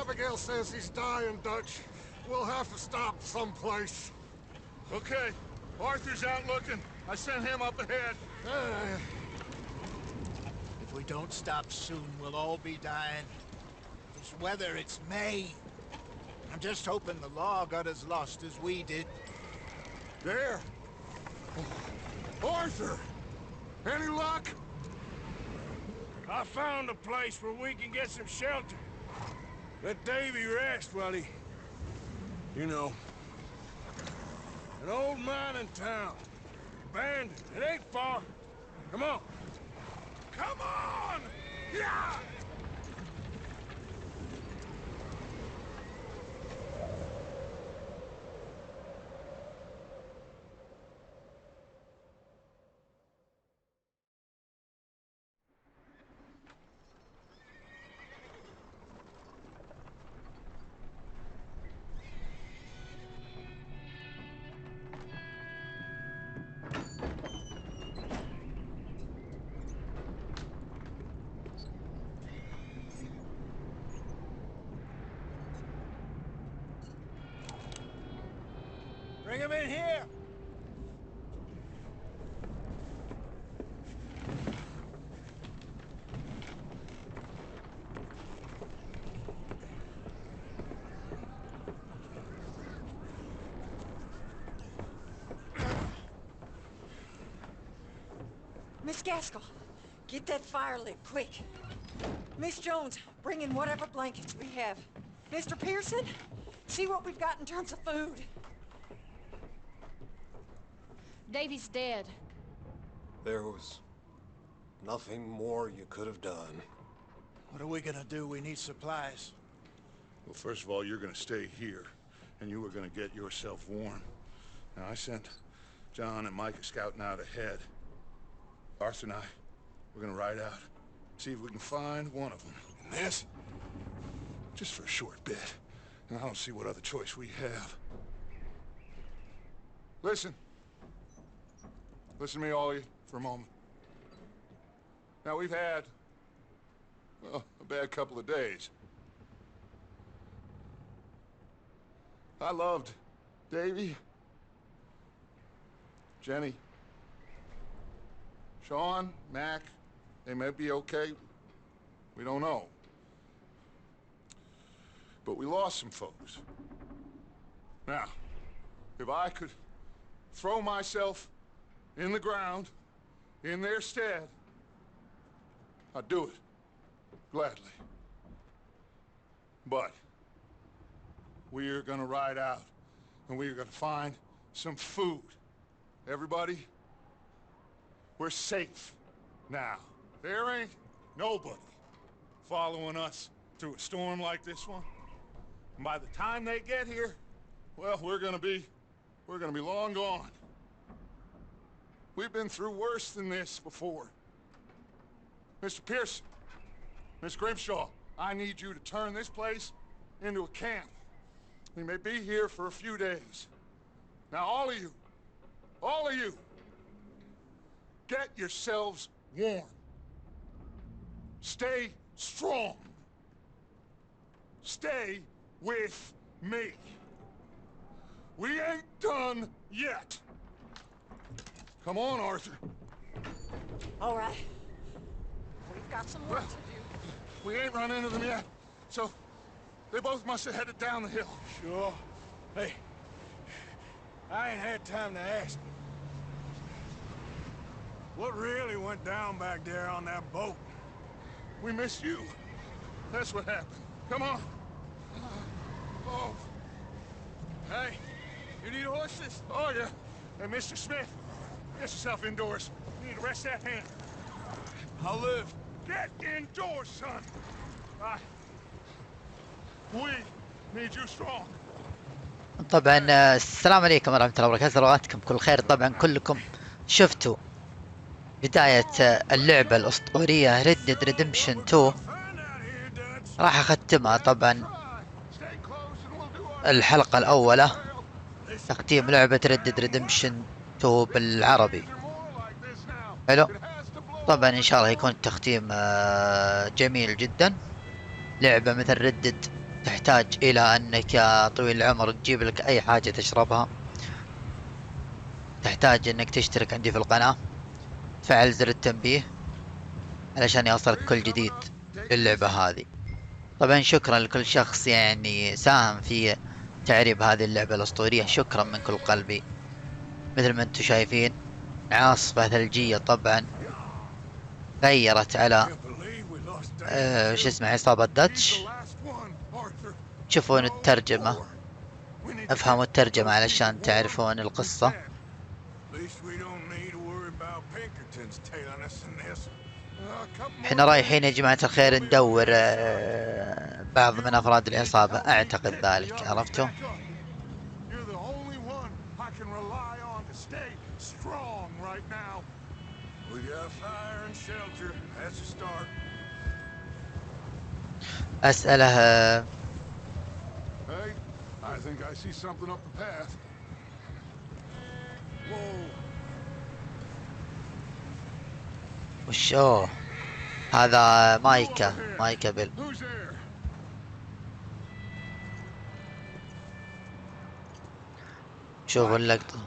Abigail says he's dying, Dutch. We'll have to stop someplace. Okay. Arthur's out looking. I sent him up ahead. If we don't stop soon, we'll all be dying. This weather, it's May. I'm just hoping the law got as lost as we did. There. Arthur! Any luck? I found a place where we can get some shelter. Let Davy rest while he... You know. An old mining town. Abandoned. It ain't far. Come on. Come on! Yeah! Bring him in here! Miss Gaskell, get that fire lit, quick. Miss Jones, bring in whatever blankets we have. Mr. Pearson, see what we've got in terms of food. Davy's dead. There was nothing more you could have done. What are we gonna do? We need supplies. Well, first of all, you're gonna stay here, and you were gonna get yourself warm. Now, I sent John and Micah scouting out ahead. Arthur and I, we're gonna ride out, see if we can find one of them. And this? Just for a short bit. And I don't see what other choice we have. Listen. Listen to me, all of you, for a moment. Now, we've had, well, a bad couple of days. I loved Davy, Jenny, Sean, Mac. They may be okay. We don't know. But we lost some folks. Now, if I could throw myself in the ground, in their stead, I'd do it, gladly. But we are gonna ride out, and we are gonna find some food. Everybody, we're safe now. There ain't nobody following us through a storm like this one. And by the time they get here, well, we're gonna be long gone. We've been through worse than this before. Mr. Pearson, Miss Grimshaw, I need you to turn this place into a camp. We may be here for a few days. Now, all of you, get yourselves warm. Stay strong. Stay with me. We ain't done yet. Come on, Arthur. All right. We've got some work to do. We ain't run into them yet, so they both must have headed down the hill. Sure. Hey, I ain't had time to ask. What really went down back there on that boat? We missed you. That's what happened. Come on. Oh. Hey, you need horses? Oh, yeah. Hey, Mr. Smith, get yourself indoors. You need to rest that hand. I'll live. Get indoors, son. We need you strong. طبعا السلام عليكم ورحمة الله وبركاته، رواتكم كل خير. طبعا كلكم شفتوا بداية اللعبة الأسطورية Red Dead Redemption 2. راح أختمها طبعا الحلقة الأولى، تختيم لعبة Red Dead Redemption 2 بالعربي. حلو. طبعا إن شاء الله يكون التختيم جميل جدا. لعبة مثل Red Dead تحتاج إلى أنك يا طويل العمر تجيب لك أي حاجة تشربها، تحتاج أنك تشترك عندي في القناة، تفعل زر التنبيه علشان يوصلك كل جديد للعبة هذه. طبعا شكرا لكل شخص يعني ساهم في تعريب هذه اللعبة الأسطورية، شكرا من كل قلبي. مثل ما انتم شايفين عاصفة ثلجية طبعا غيرت على شو اسمه عصابة داتش. شوفون الترجمة، افهموا الترجمة علشان تعرفون القصة. احنا رايحين يا جماعة الخير ندور بعض من افراد العصابة، اعتقد ذلك. عرفتوا؟ اسأله I think I see something up the path. Whoa. وشو هذا؟ مايكا بيل. شوفوا اللقطة.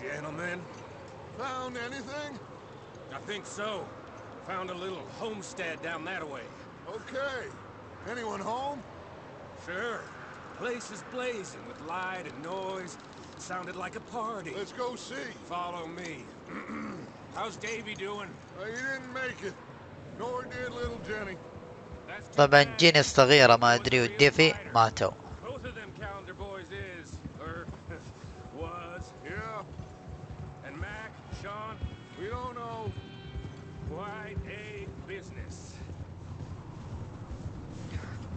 Gentlemen, Found anything? I think so. Found a little homestead down that way. Okay. Anyone home? Sure. Place is blazing with light and noise. It sounded like a party. Let's go see. Follow me. How's Davy doing? He didn't make it. Nor did little Jenny. طبعا جيني الصغيرة ما ادري وديفي ماتوا. Both of them calendar boys is, or was. Yeah. And Mac, Sean? We don't know. Quite a business.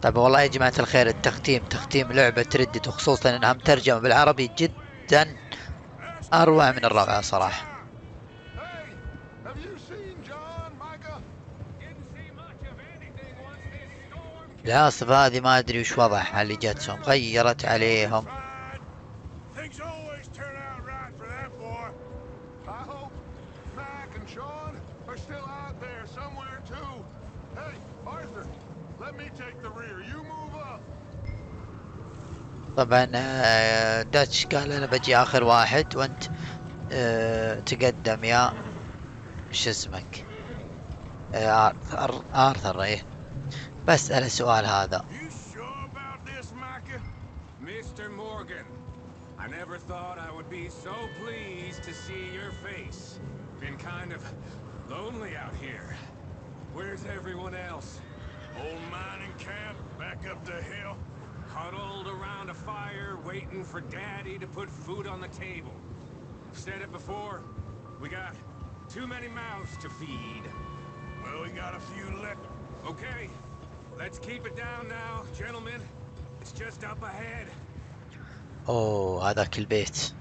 طيب والله يا جماعة الخير تختيم لعبة ردت، وخصوصا انها مترجمة بالعربي جدا اروع من الروعة صراحة. العاصفة هذه ما ادري وش وضعها اللي جاتهم، غيرت عليهم. طبعا داتش قال انا بجي اخر واحد وانت تقدم يا شو اسمك آرثر. ايه بسأل السؤال هذا. Mr. Morgan, I never thought I would be so pleased to see your face. Been kind of lonely out here. Where's everyone else? Old mining camp back up the hill. Huddled around a fire, waiting for Daddy to put food on the table. I've said it before, we got too many mouths to feed. Well, we got a few left. Okay, let's keep it down now, gentlemen. It's just up ahead. اوه هذاك البيت.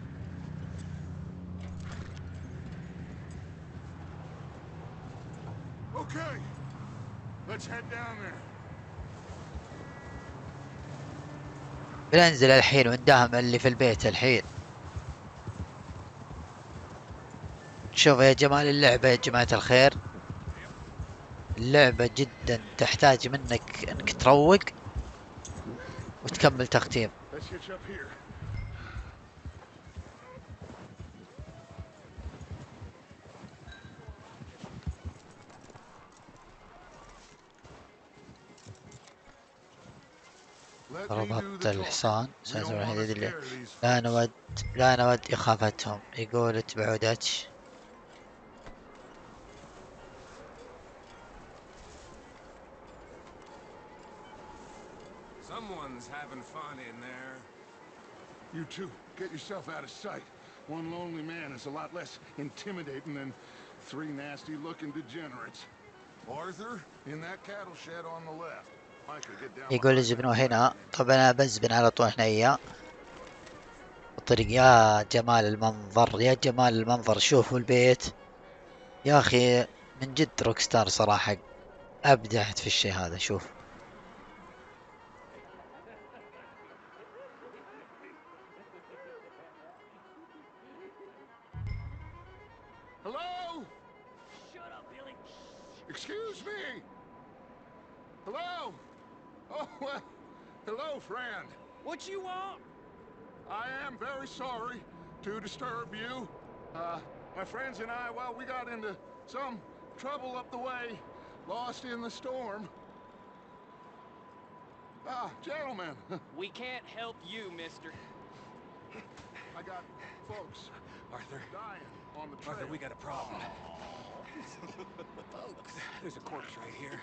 Okay, let's head down there. بننزل الحين ونداهم اللي في البيت الحين. شوفوا يا جمال اللعبة يا جماعة الخير، اللعبة جدا تحتاج منك انك تروق وتكمل تختيم. ربط الحصان ساعة الوحيدة اللي لا نود إخافتهم. يقول اتبعوا داتش. Someone's having fun in there. You two, get yourself out of sight. One lonely man is a lot less intimidating than three nasty-looking degenerates. Arthur, in that cattle shed on the left. يقول ازبنوا هنا. طبعا انا بزبن على طول هنا اياه الطريق. يا جمال المنظر، يا جمال المنظر. شوفوا البيت يا اخي، من جد روكستار صراحة، ابدعت في الشيء هذا. شوف Hello? Shut up, Billy. Excuse me. Hello? Oh, well, hello, friend. What you want? I am very sorry to disturb you. My friends and I, well, we got into some trouble up the way, lost in the storm. Gentlemen. We can't help you, mister. I got folks Arthur. dying on the trail. Arthur, we got a problem. Folks, there's a corpse right here.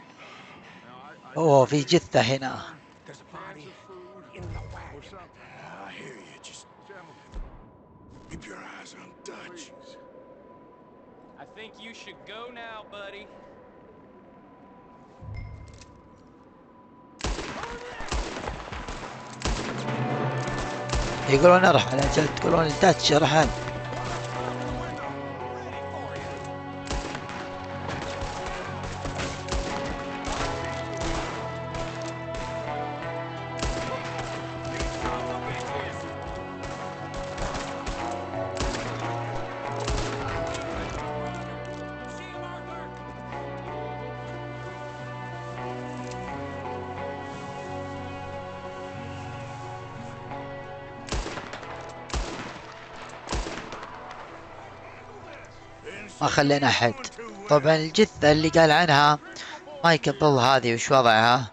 اوه في جثة هنا. There's a body Cans of food in the or wagon. something. I hear you. Just Gentlemen, keep your eyes on Dutch. please. I think you should go now, buddy. يقولون ارحل اجل، تقولون الداتش ارحل. ما خلينا احد. طبعا الجثة اللي قال عنها ما يقبل هذه، وش وضعها؟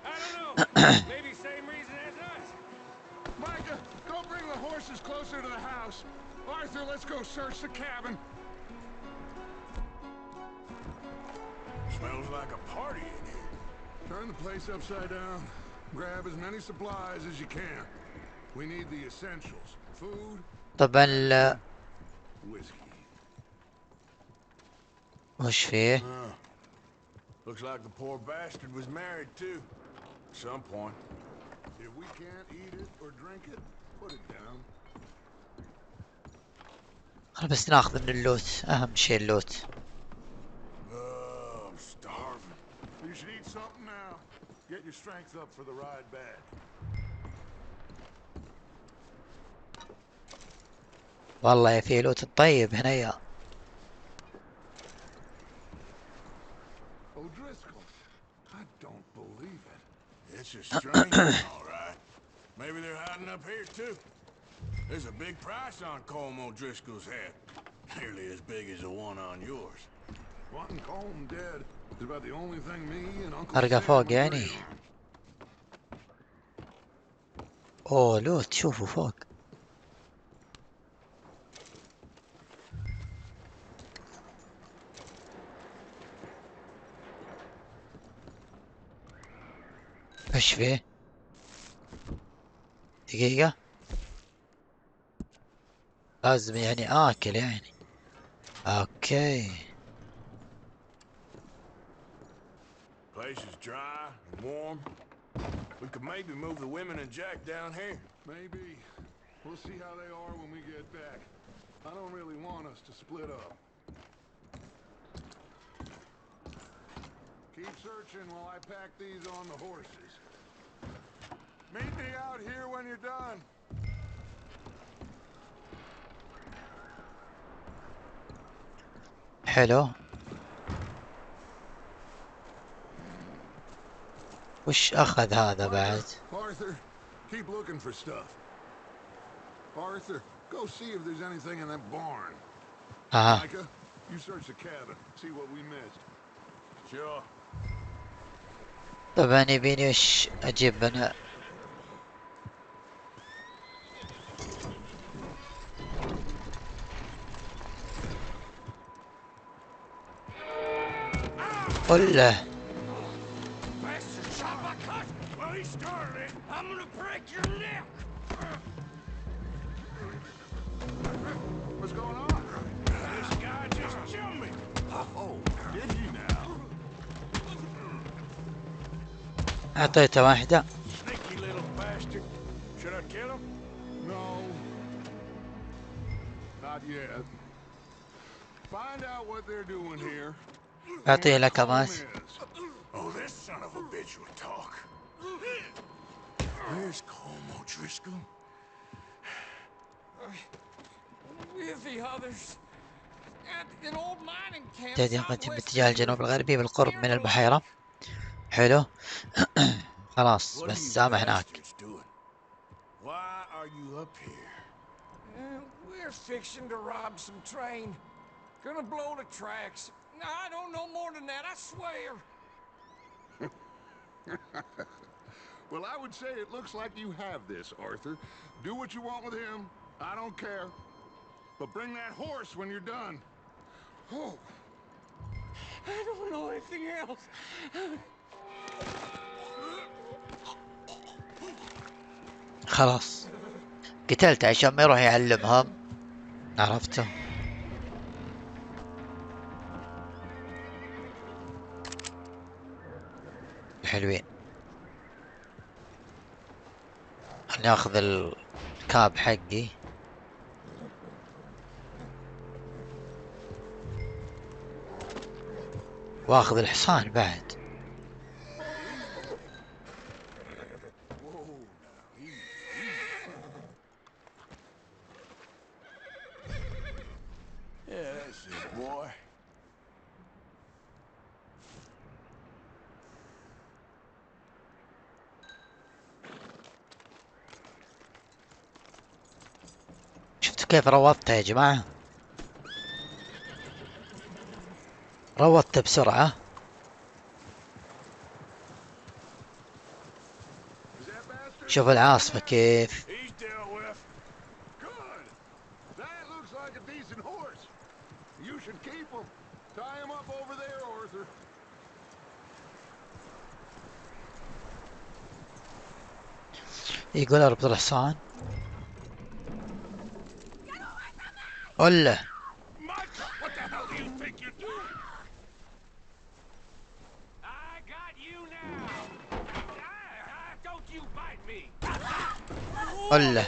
Maybe same reason as us. Micah, go bring the horses closer to the house. Arthur, let's go search the cabin. Smells like a party in here. Turn the place upside down. Grab as many supplies as you can. We need the essentials. Food, طبعا whiskey. وش فيه؟ Looks like the poor bastard was married too. At some point. If we can't eat it or drink it, put it down. خل بس ناخذ من اللوت، اهم شيء اللوت. I'm starving. You should eat something now. Get your strength up for the ride back. والله يا في لوت الطيب هنا يا. O'Driscoll's. I don't believe it. It's a stranger, all right. Maybe they're hiding up here too. There's a big price on Colm O'Driscoll's head. Nearly as big as the one on yours. Wanting Colm dead is about the only thing me and Uncle أرقى Sam فوق agree يعني. on. اوه لوت، شوفوا فوق. وش فيه؟ دقيقة، لازم يعني آكل يعني. اوكي. Place is dry and warm. We could maybe move the women and Jack down here. Maybe. We'll see how they are when we get back. I don't really want us to split up. Keep searching while I pack these on the horses. Meet me out here when you're done. حلو. وش أخذ هذا بعد؟ Arthur, keep looking for stuff. Arthur, go see if there's anything in that barn. Micah, you search the cabin, see what we missed. Sure. طبعا يبيني وش أجيب أنا. قله. Well, he started it. I'm gonna break your neck. What's going on? This guy just jumped me. Oh, did you now? أعطيته واحدة. Sneaky little bastard. Should I kill him? No. Not yet. Find out what they're doing here. أعطيه لك ماس. Oh, this son of a bitch will talk. Where's Colm O'Driscoll? With the others. At an old mining camp. جاد ينقسم باتجاه الجنوب الغربي بالقرب من البحيرة. حلو. خلاص بس سامح هناك. Why are you up here? We're fixing to rob some train. Gonna blow the tracks. I don't know more than that, I swear. Well, I would say it looks like you have this, Arthur. Do what you want with him. I don't care. But bring that horse when you're done. Oh. I don't know anything else. خلاص قتلته عشان ما يروح يعلمهم. عرفته. حلوين. ناخذ الكاب حقي. واخذ الحصان بعد. Yeah, that's it, boy. شفتوا كيف روضته يا جماعة؟ روضته بسرعة. شوف العاصفة كيف. يقول اربط الحصان. قله. قله.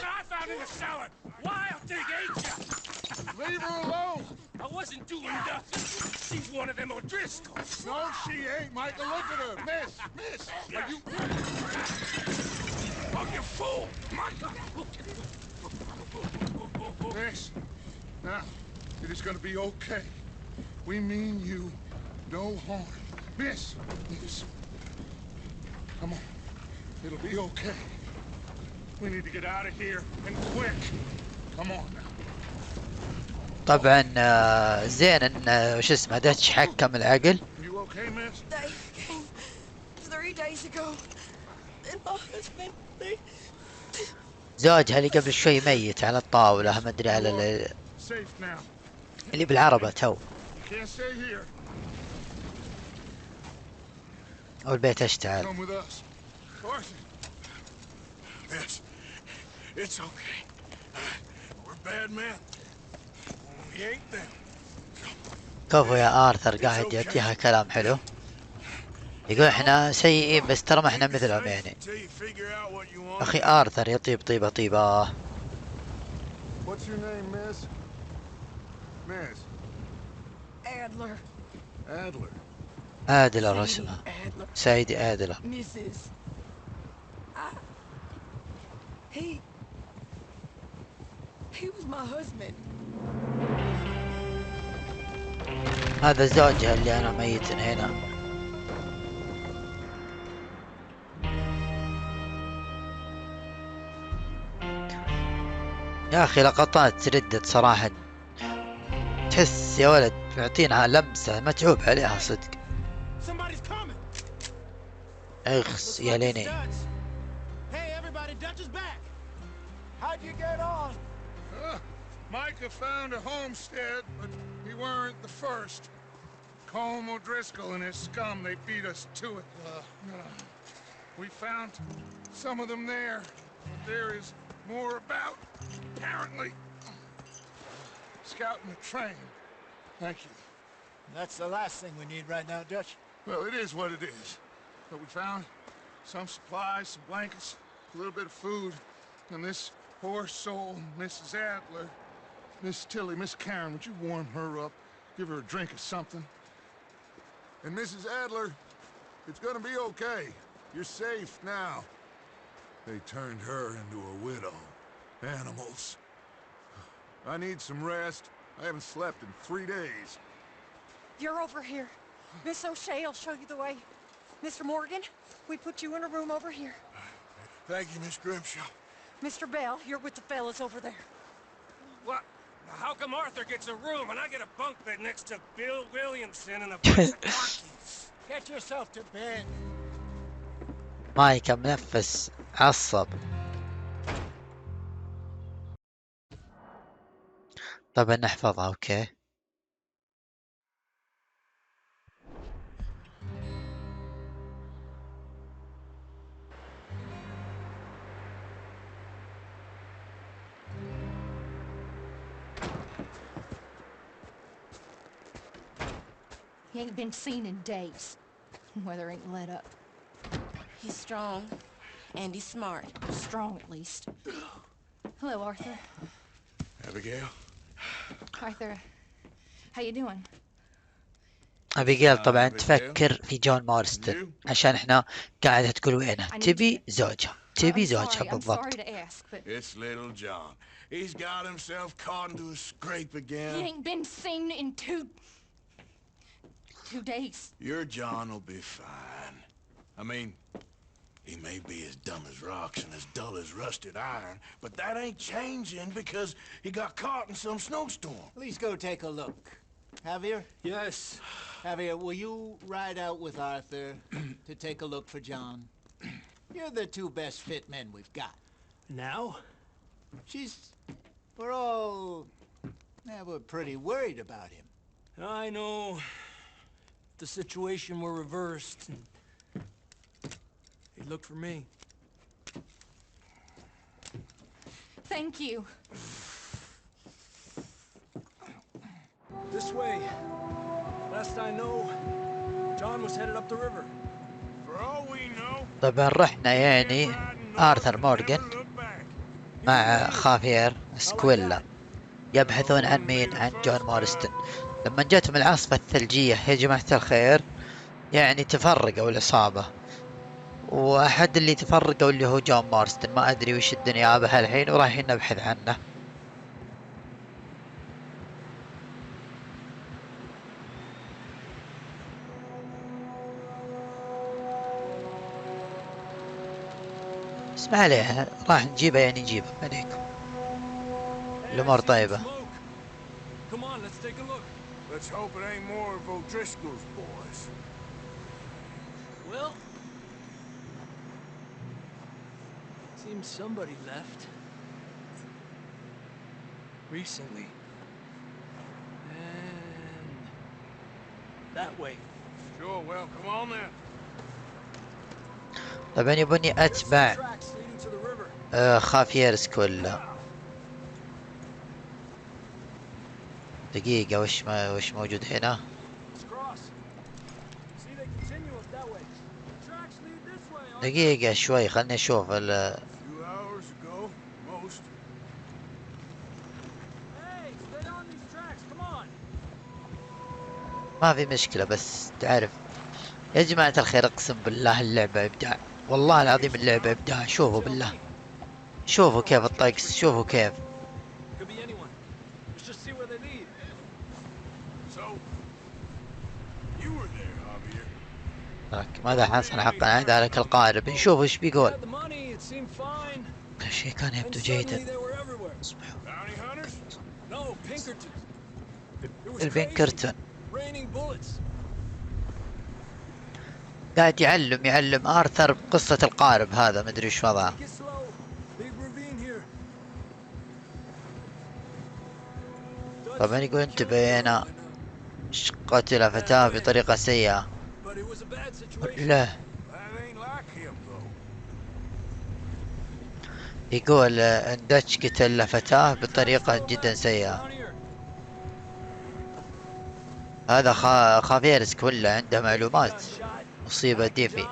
Leave her alone! I wasn't doing nothing. She's one of them O'Driscolls. No, she ain't, Michael. Look at her. Miss! Are you... Oh, you fool! Michael! Miss, now, it is gonna be okay. We mean you no harm. Miss! Come on. It'll be okay. We need to get out of here, and quick. Come on now. طبعا زين ان وش اسمه دتش حكم العقل. You okay, miss? They came 3 days ago. And my husband, they... زوجها اللي قبل شوي ميت على الطاولة ما ادري على اللي بالعربة تو. والبيت اشتعل. كفو يا آرثر قاعد يعطيها كلام حلو. يقول احنا سيئين بس ترى ما احنا مثلهم يعني. اخي آرثر يطيب طيبة طيبة. What's your name, miss? Miss? Adler. Adler. آدلر اسمها. سيدي آدلر. Mrs. He was my husband. هذا زوجها اللي انا ميت هنا. يا اخي لقطات ردت صراحة تحس يا ولد معطينها لمسة متعوب عليها صدق. اخس يا ليني. How'd you get on? Micah found a homestead, but we weren't the first. Colm O'Driscoll and his scum, they beat us to it. We found some of them there, but there is more about, apparently. Scouting the train. Thank you. That's the last thing we need right now, Dutch. Well, it is what it is. But we found some supplies, some blankets, a little bit of food, and this poor soul, Mrs. Adler, Miss Tilly, Miss Karen, would you warm her up? Give her a drink or something. And Mrs. Adler, it's gonna be okay. You're safe now. They turned her into a widow. Animals. I need some rest. I haven't slept in 3 days. You're over here. Miss O'Shea will show you the way. Mr. Morgan, we put you in a room over here. Thank you, Miss Grimshaw. Mr. Bell, you're with the fellas over there. What? How come Arthur gets a room and I get a bunk bed next to Bill Williamson and a bunch of darkies? Get yourself to bed. مايك منفس عصب. طبعا نحفظها. اوكي. He ain't been seen in days. Weather ain't let up. He's strong, and he's smart. Strong, at least. Hello, Arthur. Abigail. Arthur, how you doing? أبيجيل طبعا تفكر في جون مارستون عشان احنا قاعدة تقول وينه تبي زوجها. تبي زوجها بالضبط. It's little John. He's got himself caught into a scrape again. He ain't been seen in 2 days. Your John will be fine. I mean, he may be as dumb as rocks and as dull as rusted iron, but that ain't changing because he got caught in some snowstorm. Please go take a look. Javier? Yes. Javier, will you ride out with Arthur to take a look for John? You're the 2 best fit men we've got. Now? We're all... Yeah, we're pretty worried about him. I know. The situation were reversed. He looked for me. Thank you. This way. Last I know, John was headed up the river. For all we know, طبعا رحنا يعني آرثر مورغان مع خافير سكويلا يبحثون عن مين؟ عن جون مارستون. لما جاتهم العاصفة الثلجية يا جماعة الخير يعني تفرقوا العصابة، وأحد اللي تفرقوا اللي هو جون مارستون. ما أدري وش الدنيا به الحين ورايحين نبحث عنه. اسمع عليها راح نجيبه يعني نجيبه عليكم. الأمور طيبة. Come on, let's take a look. let's hope it ain't more of O'Driscoll's boys. Well, seems somebody left recently. And that way. Sure, well, come on then. طبعا يبوني أتبع خافير سكويلا. دقيقة وش موجود هنا؟ دقيقة شوي خلني أشوف ما في مشكلة، بس تعرف يا جماعة الخير اقسم بالله اللعبة إبداع، والله العظيم اللعبة إبداع. شوفوا بالله، شوفوا كيف الطقس، شوفوا كيف. ماذا حصل حقا عند ذلك القارب؟ نشوف ايش بيقول. كل شيء كان يبدو جيدا. البنكرتون قاعد يعلم آرثر بقصة القارب هذا، مدري وش وضعه. طبعا يقول انتبه هنا قتل فتاة بطريقة سيئة. لا يقول دتش قتل فتاة بطريقة جدا سيئة. هذا خافير سكويلا عنده معلومات. مصيبة ديفي.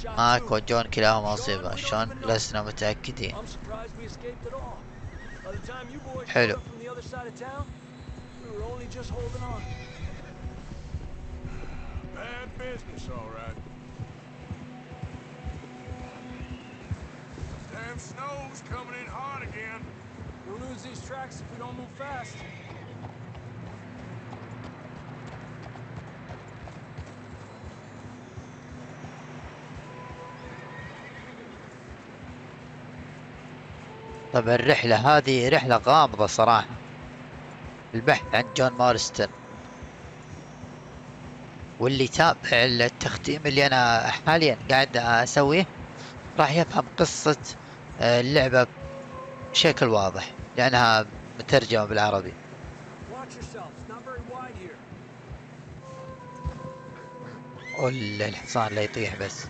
ماك وجون كلاهما أصيبا، شلون لسنا متأكدين. حلو. Bad business, all right. Damn snow's coming in hard again. We'll lose these tracks if we don't move fast. طب الرحلة هذه رحلة غامضة صراحة، البحث عن جون مارستون. واللي تابع التختيم اللي أنا حاليا قاعد أسويه راح يفهم قصة اللعبة بشكل واضح لأنها مترجمة بالعربي. الحصان لا يطيح بس.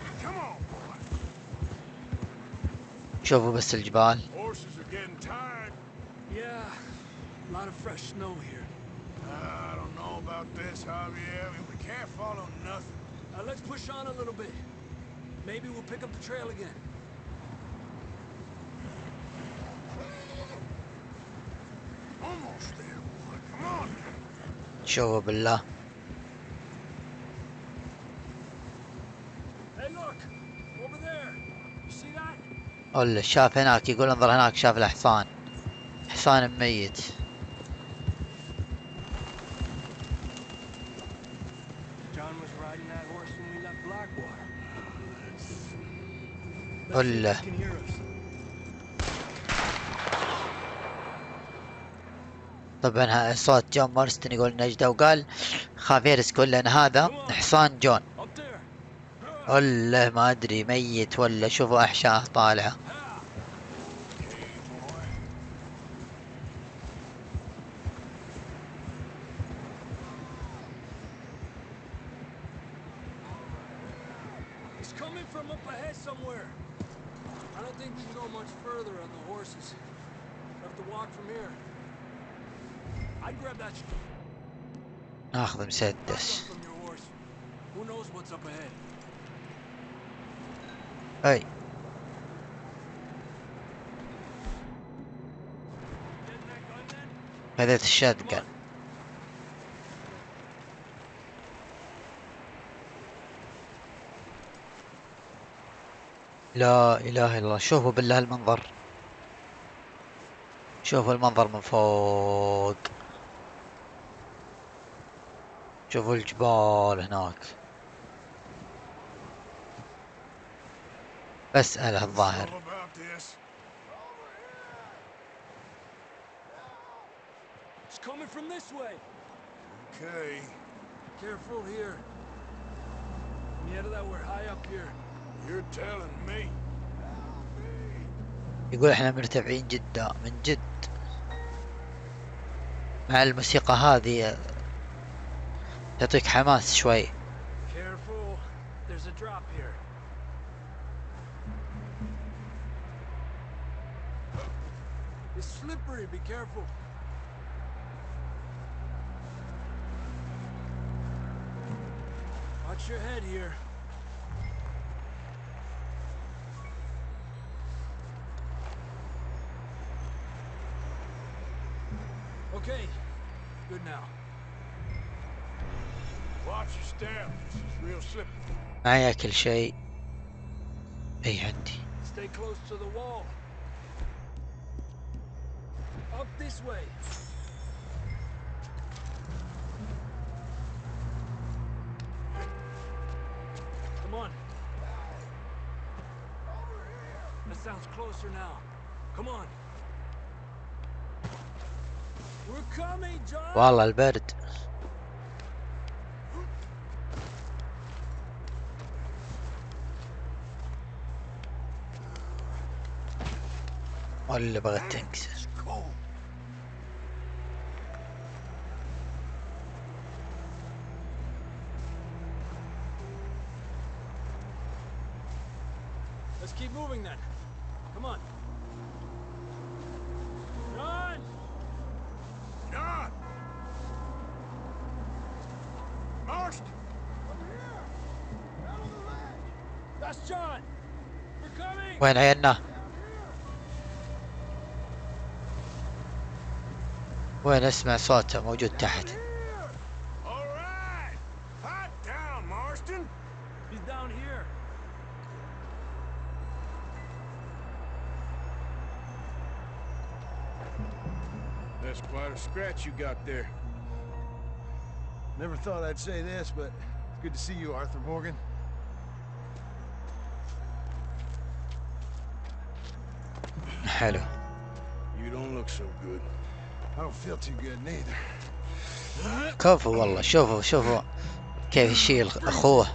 شوفوا بس الجبال. A lot of fresh snow here. I don't know about this, Javier. We can't follow nothing. Let's push on a little bit. Maybe we'll pick up the trail again. Almost there, boy. Come on. شوفوا بالله. Hey, look. Over there. You see that? ولا شاف هناك، يقول انظر هناك، شاف الحصان، حصان ميت. ولا طبعا صوت جون مارستون يقول نجدة، وقال خافير يقول لأن هذا حصان جون. ولا ما أدري ميت ولا شوفوا أحشاء طالعة. ناخذ مسدس. اي خذيت الشاتجن. لا اله الا الله. شوفوا بالله المنظر، شوفوا المنظر من فوق، شوفوا الجبال هناك. بسأله الظاهر. يقول احنا مرتفعين جدا من جد. مع الموسيقى هذه تعطيك حماس شوي. It's slippery, be careful. Watch your head here. Okay, good now. Watch your step. This is real slippery. معايا كل شيء. اي عندي. Stay close to the wall. Up this way. Come on. That sounds closer now. Come on. We're coming, John. والله البرد. ولا بغيت تنكسر. Let's keep moving then. Come on. Run! Run! Marched! Over here! Out of the way! وين عيننا؟ وين اسمع صوته موجود تحت؟ That's quite a scratch you got there. Never thought I'd say this, but it's good to see you, Arthur Morgan. حلو. You don't look so good. I don't feel too good neither. كفو والله. شوفوا كيف يشيل اخوه.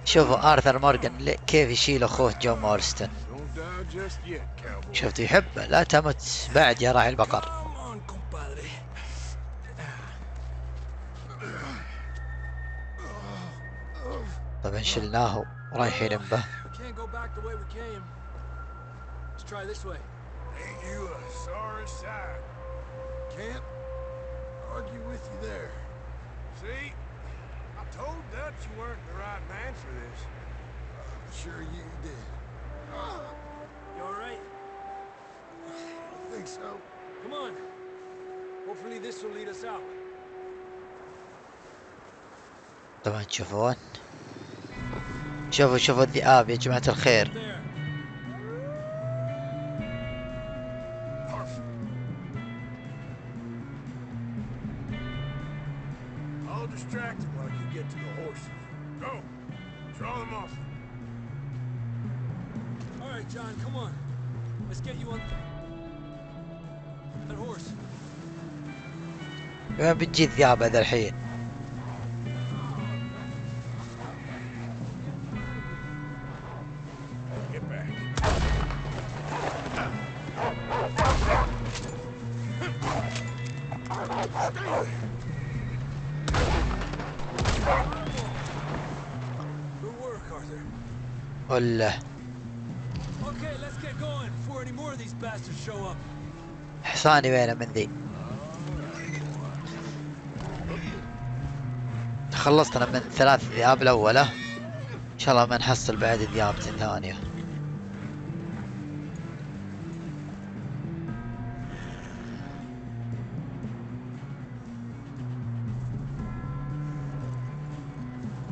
شوفوا آرثر مورغان كيف يشيل اخوه جون مورستون. شفت يحبه. لا تمت بعد يا راعي البقر. طبعا شلناه رايحين به. Can't argue with you there. See? I told Dutch you weren't the right man for this. I'm sure you did. You alright? I think so. Come on. Hopefully this will lead us out. طبعا تشوفون. شوفوا الذئاب يا جماعة الخير. I'll distract him while you get to the horses. Go! Draw them off. Alright, John, come on. Let's get you on that horse. وين بتجي الذئاب هذا الحين؟ والله حصاني وينه من ذي؟ خلصنا من 3 ذئاب الأولى. إن شاء الله ما نحصل بعد ذئاب ثانية.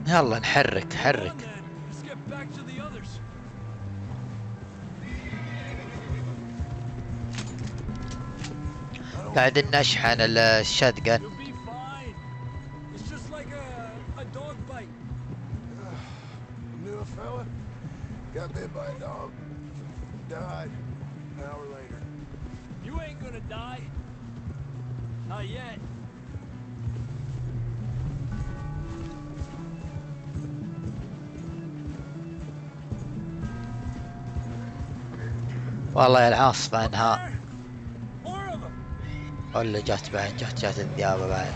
يلا نحرك. بعد نشحن الشاتجن. Knew a fella? Got bit by a dog. Died an hour later. You ain't gonna die. Not yet. والله يا العاصفة انها ولا جات بعد جات الذئابة بعد.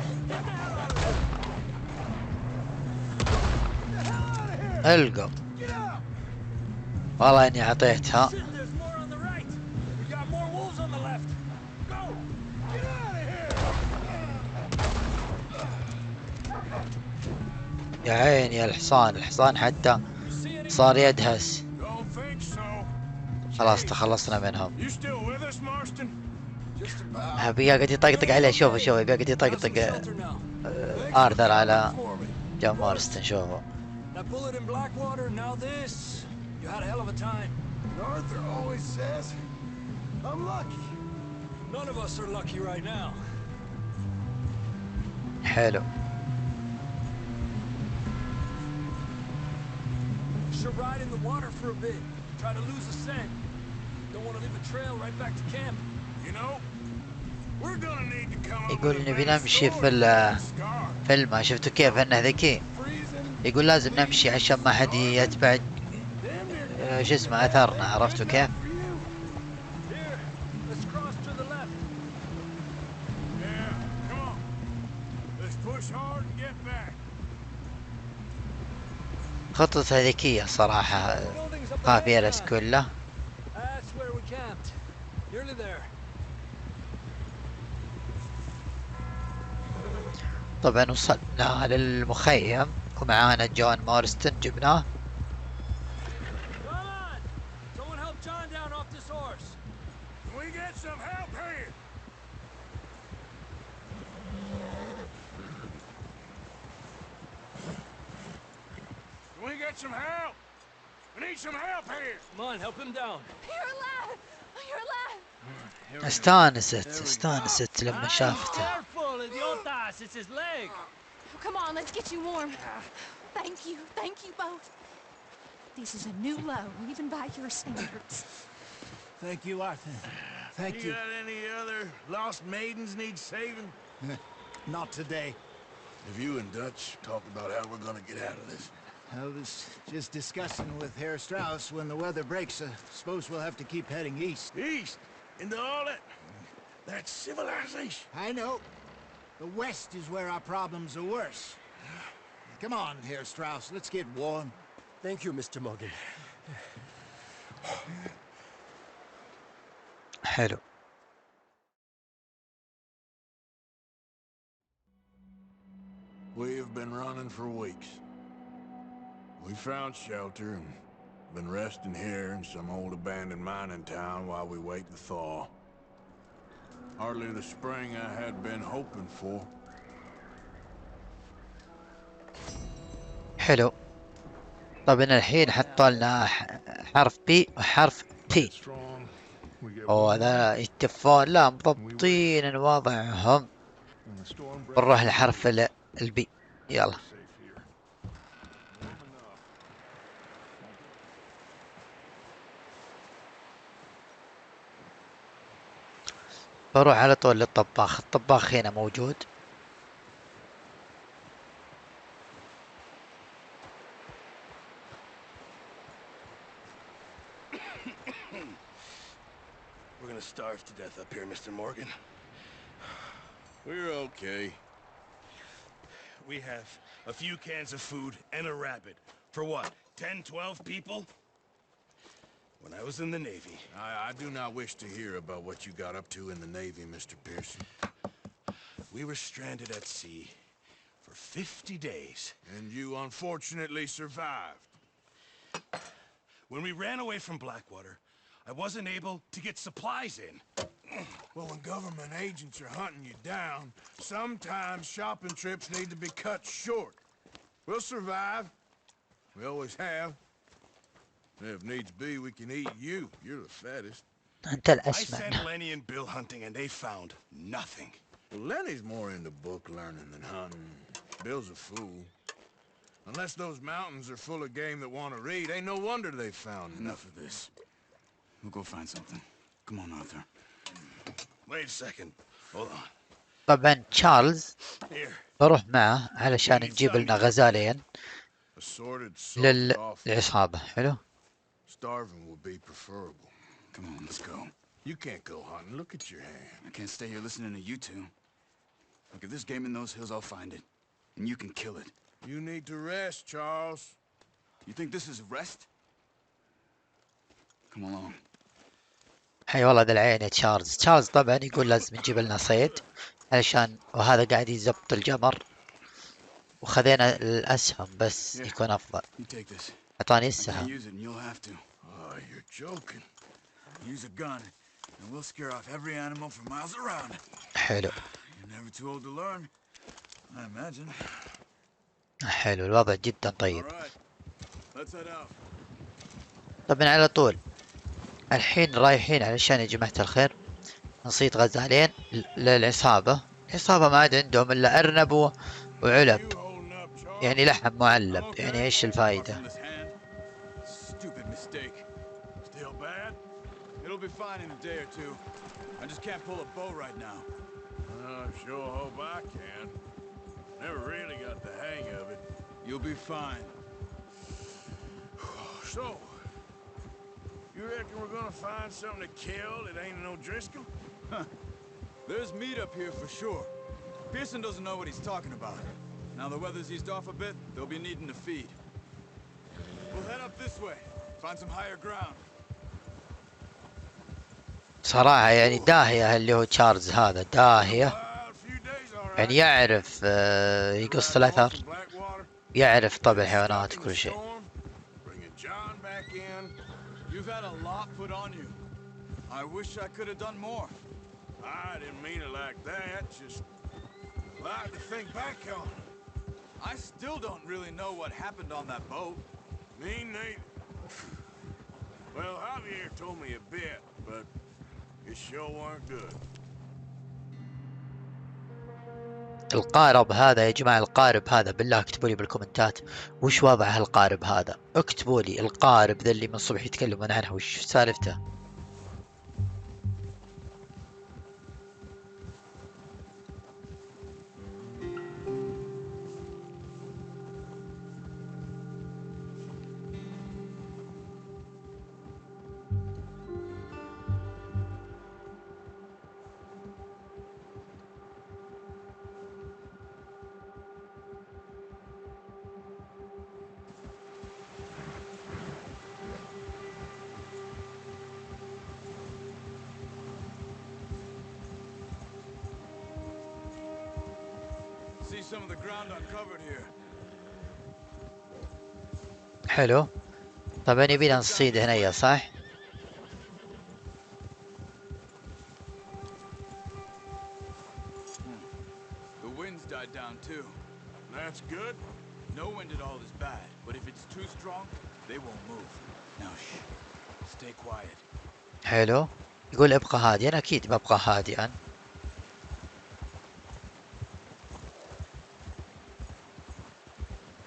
القوا والله اني اعطيتها. يا عيني يا الحصان حتى صار يدهس. خلاص تخلصنا منهم. بقى قاعد يطقطق عليه. شوفوا قاعد يطقطق آرثر على جون مورستون. شوفوا حلو. يقول نبي نمشي في الفيلم. شفتوا كيف انه ذكي؟ يقول لازم نمشي عشان ما حد يتبع شو اسمه اثرنا. عرفتوا كيف؟ خطتها ذكية صراحة. خاف يرس كله. طبعا وصلنا للمخيم ومعانا جون مورستون جبناه. some help. We need some help here. Come on, help him down. You're alive! You're alive! استانست لما شافته. Careful, idiotas, it's his leg. Come on, let's get you warm. Thank you both. This is a new low, even by your standards. Thank you, Arthur. Thank you. You got any other lost maidens need saving? Not today. Have you and Dutch talked about how we're gonna get out of this? I was just discussing with Herr Strauss when the weather breaks. I suppose we'll have to keep heading east. East? Into all that's civilization. I know. The west is where our problems are worse. Come on, Herr Strauss, let's get warm. Thank you, Mr. Morgan. حلو. We have been running for weeks. We found shelter and been resting here in some old abandoned mining town while we wait to thaw. Hardly the spring I had been hoping for. حلو. طبعا الحين حطوا لنا حرف بي وحرف بي. وهذا يتفون، لا مضبطين وضعهم. بنروح لحرف البي. يلا. بروح على طول للطباخ. الطباخ هنا موجود. We're gonna starve to death up here, Mr. Morgan. We're okay. We have a few cans of food and a rabbit. For what, 10, 12 people? When I was in the Navy... I do not wish to hear about what you got up to in the Navy, Mr. Pearson. We were stranded at sea for 50 days. And you unfortunately survived. When we ran away from Blackwater, I wasn't able to get supplies in. Well, when government agents are hunting you down, sometimes shopping trips need to be cut short. We'll survive. We always have. If needs be, we can eat you. You're the fattest. أنت I الأسمع. sent Lenny and Bill hunting, and they found nothing. Well, Lenny's more into book learning than hunting. Bill's a fool. Unless those mountains are full of game that want to read, ain't no wonder they found Enough of this. We'll go find something. Come on, Arthur. Wait a second. Hold on. طبعا تشارلز Here. بروح معه علشان نجيب لنا غزالين Assorted للعصابة. حلو. Starving would be preferable. Come on, let's go. You can't go hunting. Look at your hand. I can't stay here listening to you two. Look, if there's game in those hills, I'll find it. And you can kill it. You need to rest, Charles. You think this is rest? Come along. حي والله ذا العين يا تشارلز. تشارلز طبعا يقول لازم نجيب لنا صيد علشان، وهذا قاعد يزبط الجمر، وخذينا الأسهم بس يكون أفضل. أعطاني السهم. Oh, you're joking. Use a gun, and we'll scare off every animal for miles around. حلو. You're never too old to learn, I imagine. حلو، الوضع جدا طيب. Let's head out. طبعا على طول الحين رايحين علشان يا جماعة الخير نصيد غزالين للعصابة. العصابة ما عاد عندهم إلا أرنب وعلب، يعني لحم معلب، يعني إيش الفائدة؟ Stupid mistake. Still bad? It'll be fine in a day or two. I just can't pull a bow right now. I sure hope I can. Never really got the hang of it. You'll be fine. So, you reckon we're gonna find something to kill that ain't no Driscoll? Huh. There's meat up here for sure. Pearson doesn't know what he's talking about. Now the weather's eased off a bit, they'll be needing to feed. We'll head up this way. Find some higher ground. صراحة يعني داهية اللي هو تشارلز هذا، داهية. يعني يعرف يقص الأثر، يعرف طبع الحيوانات وكل شيء. You've had a lot put on you. I wish I could have done more. I didn't mean it like that. Just like to think back on it. I still don't really know what happened on that boat. Me neither. Well, Javier told me a bit, but it sure weren't good. القارب هذا يا جماعة، القارب هذا بالله اكتبوا لي بالكومنتات وش وضع هالقارب هذا. اكتبوا لي القارب ذا اللي من الصبح يتكلمون عنه وش سالفته. See some of the ground uncovered here. حلو. طبعا يبينا نصيد هنا صح؟ The wind's died down too. That's good. No wind at all is bad, but if it's too strong, they won't move. Now shh. Stay quiet. حلو. يقول ابقى هادئا، اكيد ببقى هادئا.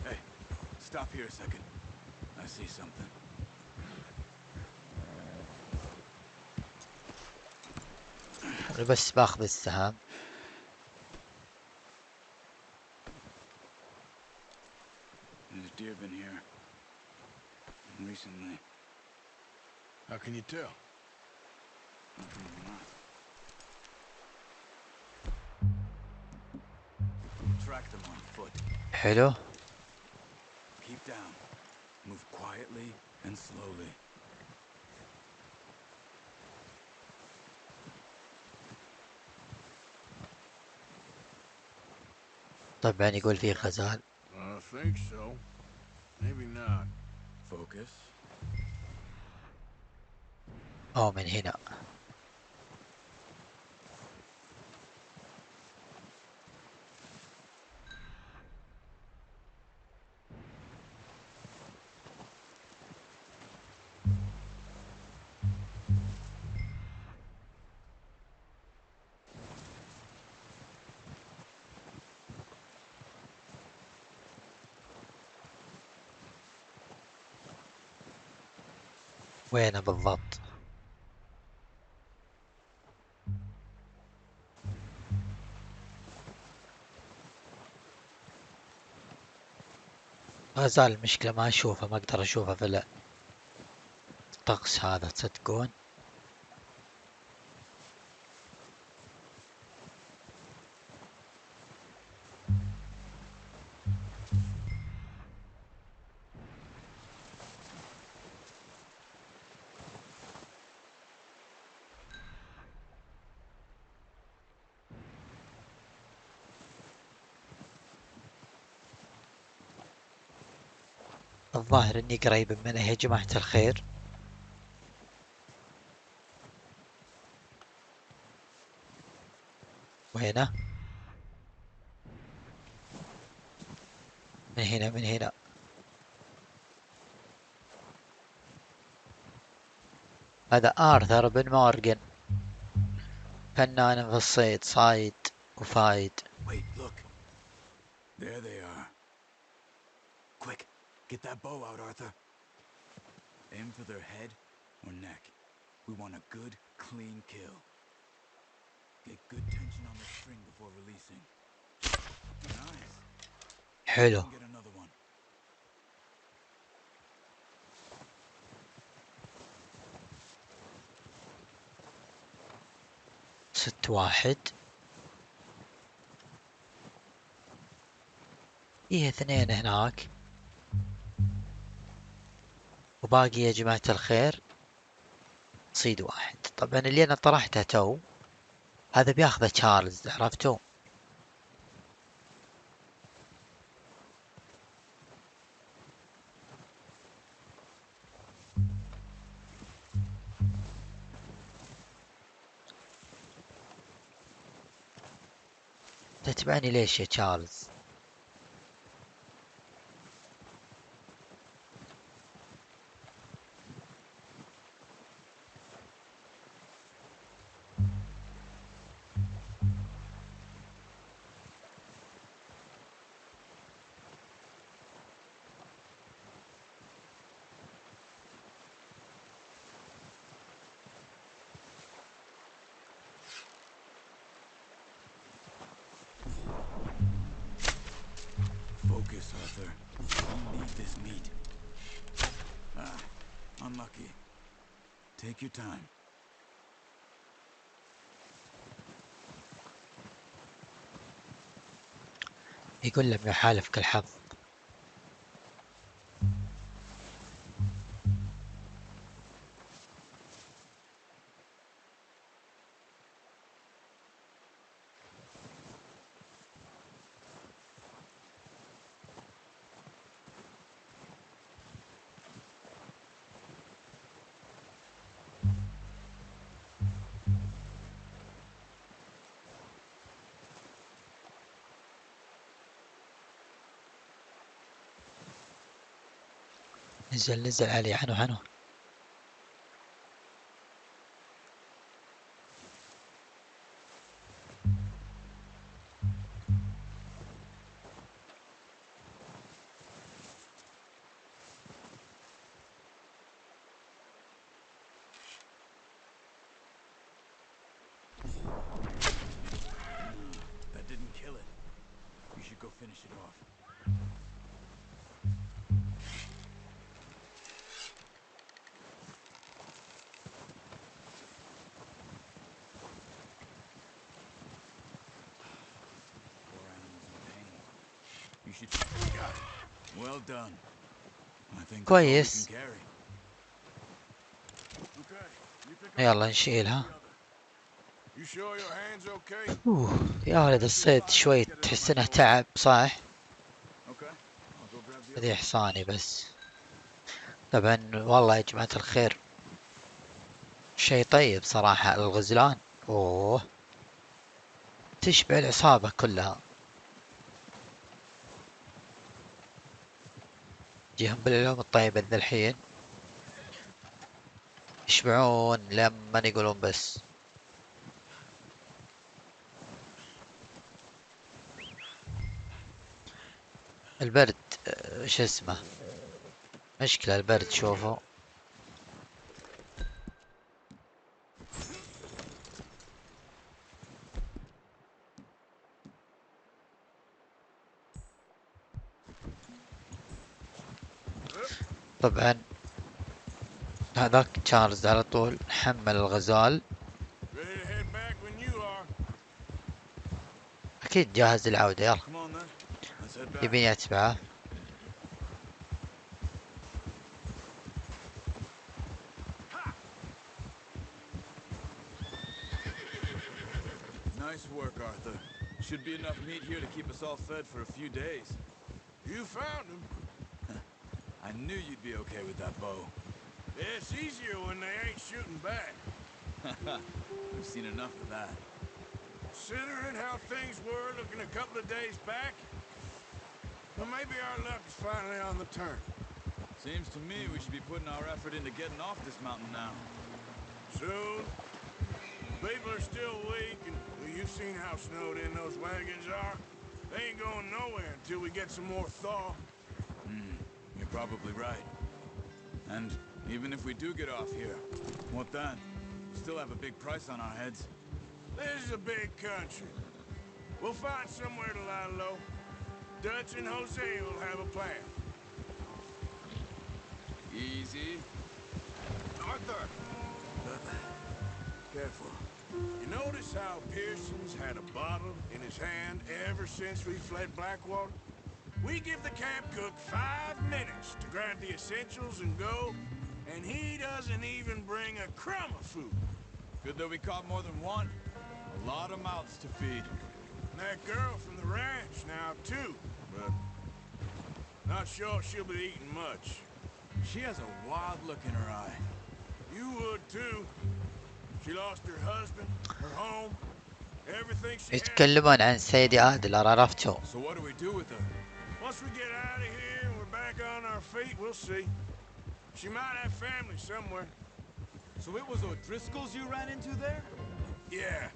Hey, stop here a second. I see something. أنا بس باخذ السهام. There's deer been here recently. How can you tell? Track them on foot. حلو. Keep down. Move quietly and slowly. طبعا يقول فيه غزال. I think so. Maybe not. Focus. أو من هنا. وينه بالضبط؟ ما زال المشكلة ما أشوفه، ما أقدر أشوفه في الطقس هذا تصدقون. الظاهر اني قريب منه يا جماعة الخير. وينه؟ من هنا من هنا. هذا آرثر بن مورغان، فنان في الصيد، صايد وفايد. Wait, look. There they are. Quick, get that bow out, Arthur. Aim for their head or neck. We want a good, clean kill. Get good tension on the string before releasing. Nice. حلو. Get another one. ست واحد. إيه اثنين هناك وباقي يا جماعة الخير صيد واحد. طبعا اللي أنا طرحته تو هذا بياخذه تشارلز، عرفتوا؟ تتبعني ليش يا تشارلز؟ this, Arthur. You need this meat. Ah, unlucky. Take your time. يقول لم يحالفك الحظ. نزل علي عنه. That didn't kill it. You should go finish it off. Well done. I think كويس. يلا نشيلها. يا ولد الصيد شوي تحس انه تعب صح؟ هذه حصاني بس. طبعا والله يا جماعة الخير شيء طيب صراحة الغزلان. اوه تشبع العصابة كلها. جيهم بالعلوم الطيبة ذا الحين يشبعون لما يقولون بس. البرد ايش اسمه مشكلة البرد شوفوا. طبعا هذاك تشارلز على طول حمل الغزال اكيد جاهز للعودة. يلا يبيني اتبعه. Nice work, Arthur. Should be enough meat here to keep us all fed for a few days. You found him. I knew you'd be okay with that bow. It's easier when they ain't shooting back. We've seen enough of that. Considering how things were looking a couple of days back, well, maybe our luck is finally on the turn. Seems to me we should be putting our effort into getting off this mountain now. Soon. People are still weak, and well, you've seen how snowed in those wagons are. They ain't going nowhere until we get some more thaw. You're probably right. And even if we do get off here, what then? We still have a big price on our heads. This is a big country. We'll find somewhere to lie low. Dutch and Jose will have a plan. Easy. Arthur! Careful. You notice how Pearson's had a bottle in his hand ever since we fled Blackwater? We give the camp cook 5 minutes to grab the essentials and go, and he doesn't even bring a crumb of food. Good that we caught more than one. A lot of mouths to feed. And that girl from the ranch now, too, but not sure she'll be eating much. She has a wild look in her eye. You would, too. She lost her husband, her home, everything she had. يتكلمون عن سيدي آدلر عرفتوا. So what do we do with her? Once we get out of here and we're back on our feet, we'll see. She might have family somewhere. So it was O'Driscoll's you ran into there? Yeah.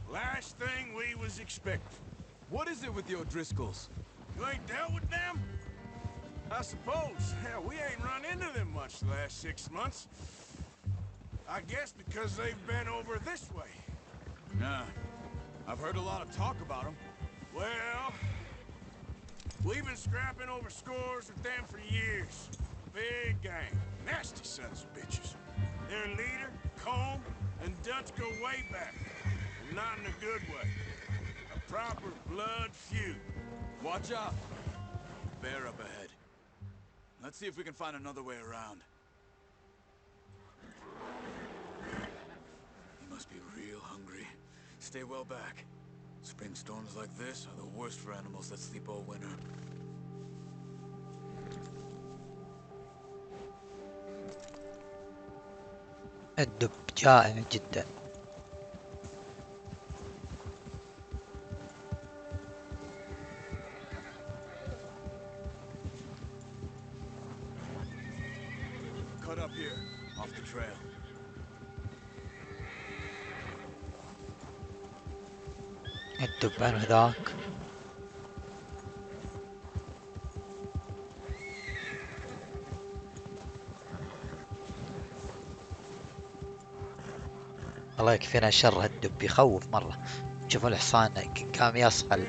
Last thing we was expecting. What is it with the O'Driscolls? You ain't dealt with them? I suppose. Hell, we ain't run into them much the last 6 months. I guess because they've been over this way. Yeah. I've heard a lot of talk about them. Well, We've been scrapping over scores with them for years. Big gang. Nasty sons of bitches. Their leader, Combe, and Dutch go way back. And not in a good way. A proper blood feud. Watch out. Bear up ahead. Let's see if we can find another way around. He must be real hungry. Stay well back. Spring storms like this are the worst for animals that sleep all winter. الدب جائع جدا. Cut up here, off the trail. الدبان هذاك. الله يكفينا شر هالدب، يخوف مرة. شوفوا الحصان قام يصحل.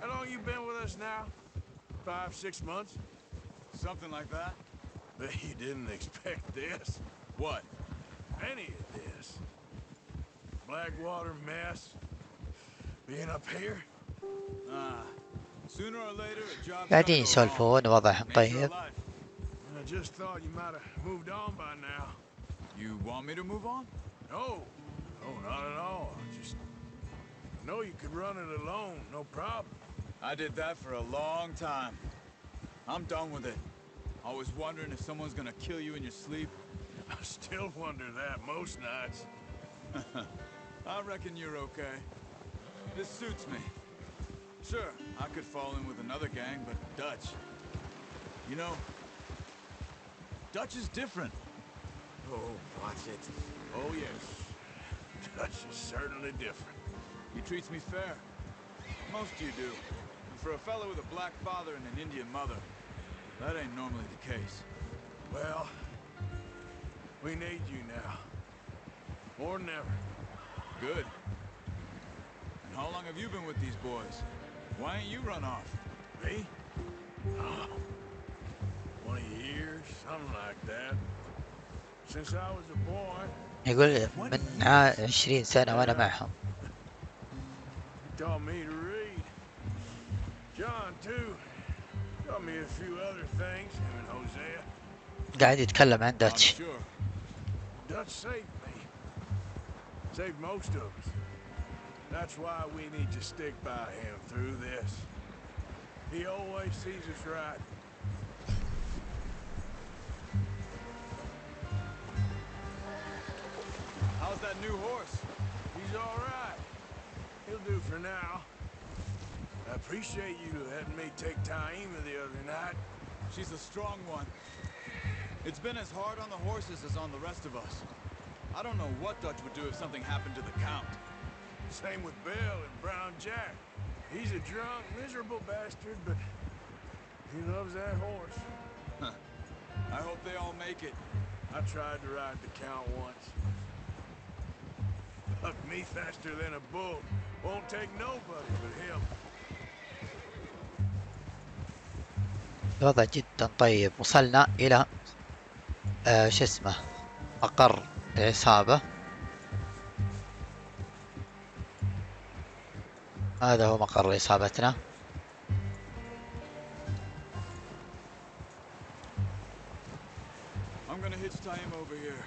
How long you been with us now? 5, 6 months? Something like that? Bet you didn't expect this. What? Any of this. Blackwater mess. Being up here? Sooner or later a job's قاعدين يسولفون وضعهم طيب. I just thought you might have moved on by now. You want me to move on? No. No, not at all. I know you could run it alone, no problem. I did that for a long time. I'm done with it. Always wondering if someone's gonna kill you in your sleep. I still wonder that most nights. I reckon you're okay. This suits me. Sure, I could fall in with another gang, but Dutch... You know, Dutch is different. Oh, watch it. Oh, yes. Dutch is certainly different. He treats me fair. Most you do. And for a fellow with a black father and an Indian mother, that ain't normally the case. Well, we need you now. More than ever. Good. And how long have you been with these boys? Why ain't you run off? Me? Oh, 20 years, something like that. Since I was a boy. يقول من 20 سنة وأنا معهم. He taught me to read. John, too. Taught me a few other things, him and Hosea. قاعد يتكلم عن داتش. Dutch saved me. Saved most of us. That's why we need to stick by him through this. He always sees us right. How's that new horse? He's all right. He'll do for now. I appreciate you letting me take Taima the other night. She's a strong one. It's been as hard on the horses as on the rest of us. I don't know what Dutch would do if something happened to the Count. Same with Bill and Brown Jack. He's a drunk, miserable bastard, but he loves that horse. Huh. I hope they all make it. I tried to ride the Count once. Bucked me faster than a bull. Won't take nobody but him. الوضع جدا طيب. وصلنا إلى شو اسمه مقر العصابة. هذا هو مقر عصابتنا. I'm gonna hitch Taima over here.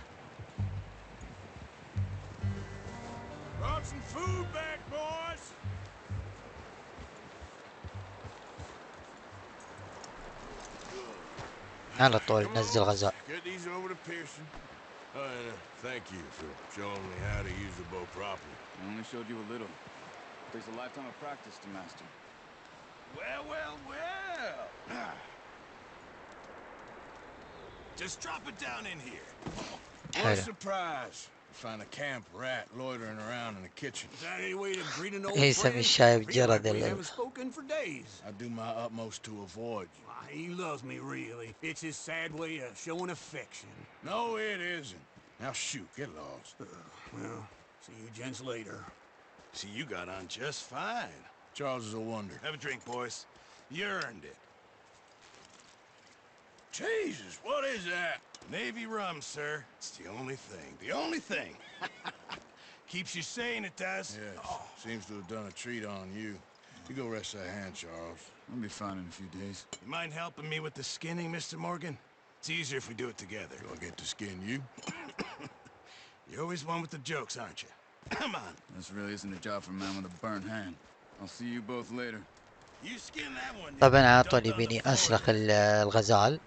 Brought some food back, boys. على طول نزل غزاء. Get these over to Pearson. And thank you for showing me how to use the bow properly. I only showed you a little. Takes a lifetime of practice to master. Well, well, well. Just drop it down in here. What a surprise. Find a camp rat loitering around in the kitchen. Is that any way to greet an old friend? We haven't spoken for days. I do my utmost to avoid you. He loves me, really. It's his sad way of showing affection. No, it isn't. Now shoot, get lost. Well, see you gents later. See, you got on just fine. Charles is a wonder. Have a drink, boys. You earned it. Jesus, what is that? Navy rum, sir. It's the only thing. The only thing. Keeps you sane, it does. Yes. Seems to have done a treat on you. You go rest that hand, Charles. I'll be fine in a few days. You mind helping me with the skinning, Mr. Morgan? It's easier if we do it together. Do I get to skin you? You're always one with the jokes, aren't you? Come on. This really isn't a job for a man with a burnt hand. I'll see you both later. You skin that one. طبعا عطوني بيني اسلخ الغزال.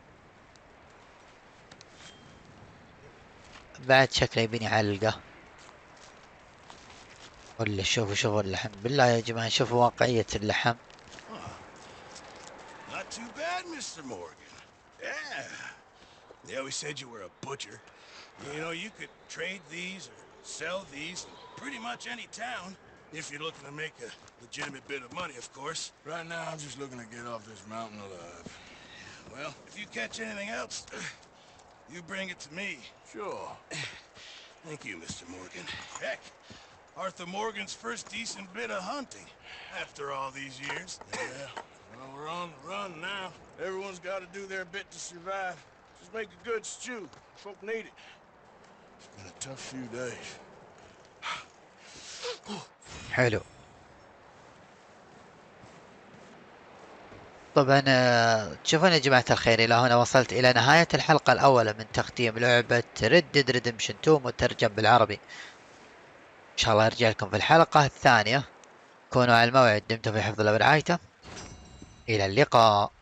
بعد شكله يبيني علقة. ولا شوفوا اللحم، بالله يا جماعة شوفوا واقعية اللحم. Not too bad, Mr. Morgan. Yeah. They always said you were a butcher. You know, you could trade these or sell these in pretty much any town if you're looking to make a legitimate bit of money, of course. Right now, I'm just looking to get off this mountain alive. Well, if you catch anything else, you bring it to me. Sure. Thank you, Mr. Morgan. Heck, Arthur Morgan's first decent bit of hunting after all these years. Yeah. Well, we're on the run now. Everyone's got to do their bit to survive. Just make a good stew. Folk need it. It's been a tough few days. حلو. طبعا تشوفون يا جماعة الخير، إلى هنا وصلت إلى نهاية الحلقة الأولى من تختيم لعبة Red Dead Redemption 2 مترجم بالعربي. إن شاء الله أرجع لكم في الحلقة الثانية. كونوا على الموعد. دمتم في حفظ الله ورعايته. إلى اللقاء.